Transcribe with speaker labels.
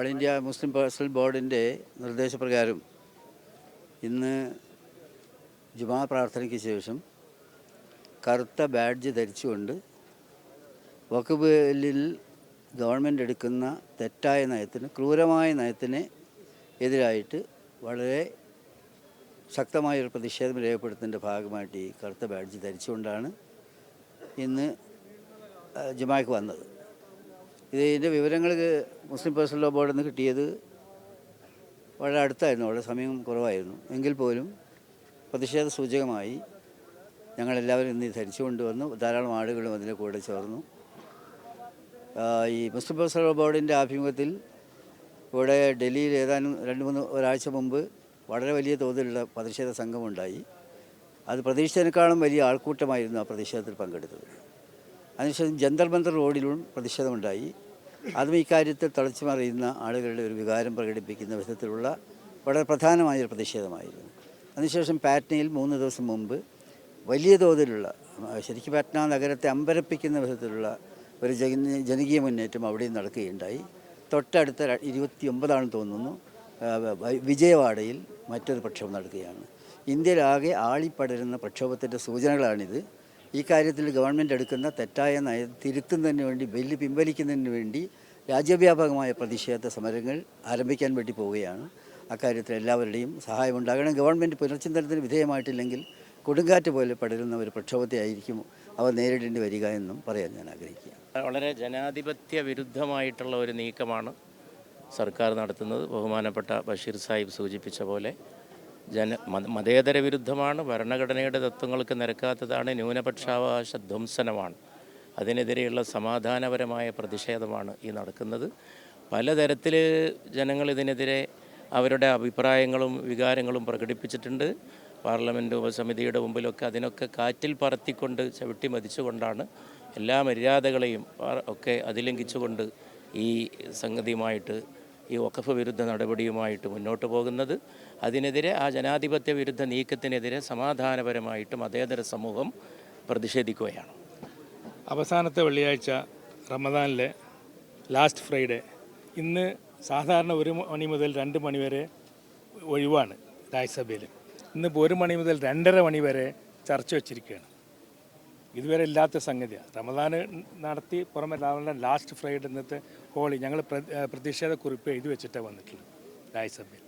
Speaker 1: All India Muslim personal ബോർഡിൻ്റെ നിർദ്ദേശപ്രകാരം ഇന്ന് ജുമാ പ്രാർത്ഥനയ്ക്ക് ശേഷം കറുത്ത ബാഡ്ജ് ധരിച്ചുകൊണ്ട് വഖഫ് ബില്ലിൽ ഗവൺമെൻറ് എടുക്കുന്ന തെറ്റായ നയത്തിന്, ക്രൂരമായ നയത്തിന് എതിരായിട്ട് വളരെ ശക്തമായൊരു പ്രതിഷേധം രേഖപ്പെടുത്തുന്നതിൻ്റെ ഭാഗമായിട്ട് ഈ കറുത്ത ബാഡ്ജ് ധരിച്ചുകൊണ്ടാണ് ഇന്ന് ജുമായ്ക്ക് വന്നത്. ഇതിൻ്റെ വിവരങ്ങൾ മുസ്ലിം പേഴ്സണൽ ലോ ബോർഡിൽ നിന്ന് കിട്ടിയത് വളരെ അടുത്തായിരുന്നു, വളരെ സമയം കുറവായിരുന്നു. എങ്കിൽ പോലും പ്രതിഷേധ സൂചകമായി ഞങ്ങളെല്ലാവരും ഇന്ന് ധരിച്ചു വന്നു. ധാരാളം ആളുകളും അതിൻ്റെ കൂടെ ചേർന്നു. ഈ മുസ്ലിം പേഴ്സണൽ ലോ ബോർഡിൻ്റെ ആഭിമുഖ്യത്തിൽ ഇവിടെ ഡൽഹിയിൽ ഏതാനും ഒരാഴ്ച മുമ്പ് വളരെ വലിയ തോതിലുള്ള പ്രതിഷേധ സംഘമുണ്ടായി. അത് പ്രതീക്ഷിച്ചതിനേക്കാളും വലിയ ആൾക്കൂട്ടമായിരുന്നു ആ പ്രതിഷേധത്തിൽ പങ്കെടുത്തത്. അതിനുശേഷം ജന്തർ മന്തർ റോഡിലും പ്രതിഷേധമുണ്ടായി. അതും ഇക്കാര്യത്തിൽ തിളച്ചു മറിയുന്ന ആളുകളുടെ ഒരു വികാരം പ്രകടിപ്പിക്കുന്ന വിധത്തിലുള്ള വളരെ പ്രധാനമായൊരു പ്രതിഷേധമായിരുന്നു. അതിനുശേഷം പാറ്റ്നയിൽ 3 ദിവസം മുമ്പ് വലിയ തോതിലുള്ള, ശരിക്കും പാറ്റ്ന നഗരത്തെ അമ്പരപ്പിക്കുന്ന വിധത്തിലുള്ള ഒരു ജനകീയ മുന്നേറ്റം അവിടെയും നടക്കുകയുണ്ടായി. തൊട്ടടുത്ത 29 തോന്നുന്നു വിജയവാഡയിൽ മറ്റൊരു പ്രക്ഷോഭം നടക്കുകയാണ്. ഇന്ത്യയിലാകെ ആളിപ്പടരുന്ന പ്രക്ഷോഭത്തിൻ്റെ സൂചനകളാണിത്. ഈ കാര്യത്തിൽ ഗവൺമെൻറ് എടുക്കുന്ന തെറ്റായ നയം തിരുത്തുന്നതിന് വേണ്ടി, ബില്ല് പിൻവലിക്കുന്നതിന് വേണ്ടി രാജ്യവ്യാപകമായ പ്രതിഷേധ സമരങ്ങൾ ആരംഭിക്കാൻ വേണ്ടി പോവുകയാണ്. അക്കാര്യത്തിൽ എല്ലാവരുടെയും സഹായമുണ്ടാകണം. ഗവൺമെൻറ് പുനർചിന്തനത്തിന് വിധേയമായിട്ടില്ലെങ്കിൽ കൊടുങ്കാറ്റ് പോലെ പടരുന്ന ഒരു പ്രക്ഷോഭത്തെ ആയിരിക്കും അവർ നേരിടേണ്ടി വരിക എന്നും പറയാൻ ഞാൻ ആഗ്രഹിക്കുകയാണ്.
Speaker 2: വളരെ ജനാധിപത്യ വിരുദ്ധമായിട്ടുള്ള ഒരു നീക്കമാണ് സർക്കാർ നടത്തുന്നത്. ബഹുമാനപ്പെട്ട ബഷീർ സാഹിബ് സൂചിപ്പിച്ച പോലെ മതേതര വിരുദ്ധമാണ്, ഭരണഘടനയുടെ തത്വങ്ങൾക്ക് നിരക്കാത്തതാണ്, ന്യൂനപക്ഷാവകാശ ധ്വംസനമാണ്. അതിനെതിരെയുള്ള സമാധാനപരമായ പ്രതിഷേധമാണ് ഈ നടക്കുന്നത്. പലതരത്തിൽ ജനങ്ങൾ ഇതിനെതിരെ അവരുടെ അഭിപ്രായങ്ങളും വികാരങ്ങളും പ്രകടിപ്പിച്ചിട്ടുണ്ട്. പാർലമെൻറ്റ് ഉപസമിതിയുടെ മുമ്പിലൊക്കെ അതിനൊക്കെ കാറ്റിൽ പറത്തിക്കൊണ്ട് ചവിട്ടി മതിച്ചുകൊണ്ടാണ് എല്ലാ മര്യാദകളെയും ഒക്കെ അതിലംഘിച്ചുകൊണ്ട് ഈ സംഗതിയുമായിട്ട്, ഈ വഖഫ് വിരുദ്ധ നടപടിയുമായിട്ട് മുന്നോട്ട് പോകുന്നത്. അതിനെതിരെ, ആ ജനാധിപത്യ വിരുദ്ധ നീക്കത്തിനെതിരെ സമാധാനപരമായിട്ട് മതേതര സമൂഹം പ്രതിഷേധിക്കുകയാണ്.
Speaker 3: അവസാനത്തെ വെള്ളിയാഴ്ച റമദാനിലെ ലാസ്റ്റ് ഫ്രൈഡേ, ഇന്ന് സാധാരണ 1 മണി മുതൽ 2 മണി വരെ ഒഴിവാണ് രാജ്യസഭയിൽ. ഇന്നിപ്പോൾ 1 മണി മുതൽ 2:30 മണി വരെ ചർച്ച വച്ചിരിക്കുകയാണ്. ഇതുവരെ ഇല്ലാത്ത സംഗതിയാണ്. റമദാൻ നടത്തി പുറമെ ലാസ്റ്റ് ഫ്രൈഡേ ഇന്നത്തെ ഹോളി ഞങ്ങൾ പ്രതിഷേധ കുറിപ്പ് എഴുതി വെച്ചിട്ടാണ് വന്നിട്ടുള്ളത് രാജ്യസഭയിൽ.